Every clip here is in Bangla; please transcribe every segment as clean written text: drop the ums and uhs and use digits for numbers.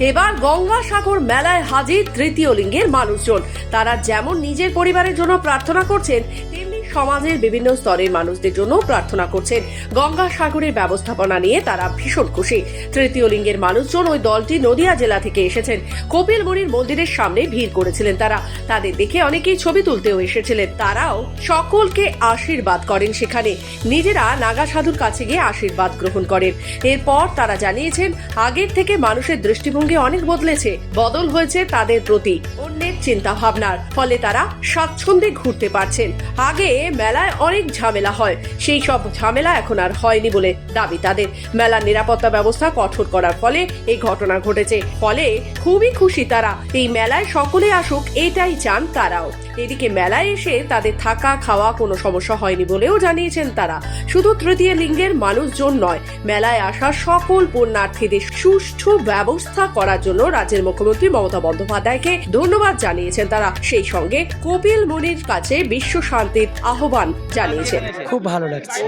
এবার গঙ্গাসাগর মেলায় হাজির তৃতীয় লিঙ্গের মানুষজন। তারা যেমন নিজের পরিবারের জন্য প্রার্থনা করছেন, তেমনি সমাজের বিভিন্ন স্তরের মানুষদের জন্য প্রার্থনা করছেন। গঙ্গাসাগরের ব্যবস্থাপনা নিয়ে তারা ভীষণ খুশি। তৃতীয় লিঙ্গের মানুষজন ওই দলটি নদিয়া জেলা থেকে এসেছেন। কপিলমুনির মন্দিরের সামনে ভিড় করেছিলেন তারা। তাদের দেখে অনেকেই ছবি তুলতেও এসেছিলেন। তারাও সকলকে আশীর্বাদ করেন। সেখানে নিজেরা নাগা সাধুর কাছে গিয়ে আশীর্বাদ গ্রহণ করেন। এরপর তারা জানিয়েছেন, আগের থেকে মানুষের দৃষ্টিভঙ্গি অনেক বদলেছে, বদল হয়েছে তাদের প্রতি অন্যের চিন্তা ভাবনার। ফলে তারা স্বাচ্ছন্দ্যে ঘুরতে পারছেন। আগে মেলায় অনেক ঝামেলা হয়, সেই সব ঝামেলা এখন আর হয়নি বলে দাবি তাদের। মেলার নিরাপত্তা ব্যবস্থা কঠোর করার ফলে এই ঘটনা ঘটেছে। ফলে খুবই খুশি তারা। এই মেলায় সকলে আসুক, এটাই চান তারাও। এদিকে মেলায় এসে তাদের থাকা খাওয়া কোনো সমস্যা হয়নি বলেও জানিয়েছেন তারা। শুধু তৃতীয় লিঙ্গের মানুষজন নয়, মেলায় আসা সকল পুণ্যার্থীদের সুষ্ঠু ব্যবস্থা করার জন্য রাজ্যের মুখ্যমন্ত্রী মমতা বন্দ্যোপাধ্যায়কে ধন্যবাদ জানিয়েছেন তারা। সেই সঙ্গে কপিলমুনির কাছে বিশ্ব শান্তির আহ্বান জানিয়েছেন। খুব ভালো লাগছে,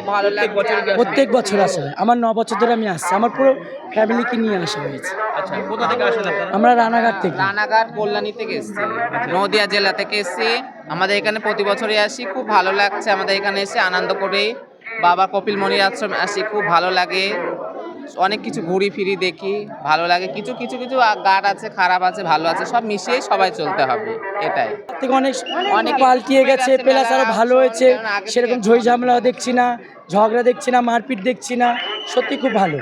প্রত্যেক বছর আসে। আমার 9 বছর ধরে আমি আসছি, আমার পুরো ফ্যামিলিকে নিয়ে আসা হয়েছে। আচ্ছা, কোথা থেকে আসেন আপনারা? আমরা রানাঘাট থেকে। রানাঘাট কল্যাণী থেকে এসেছি, নদিয়া জেলা থেকে এসেছি। আমাদের এখানে প্রতি বছরই আসি, খুব ভালো লাগছে আমাদের এখানে এসে আনন্দ করে। বাবা কপিলমুনির আশ্রমে আসি, খুব ভালো লাগে। অনেক কিছু ঘুরি ফিরি দেখি, ভালো লাগে। কিছু কিছু কিছু গার্ড আছে, খারাপ আছে, ভালো আছে, সব মিশিয়ে সবাই চলতে হবে, এটাই। থেকে অনেক পাল্টিয়ে গেছে, প্লাস আরো ভালো হয়েছে। সেরকম ঝই ঝামেলা দেখছি না, ঝগড়া দেখছি না, মারপিট দেখছি না, সত্যি খুব ভালো।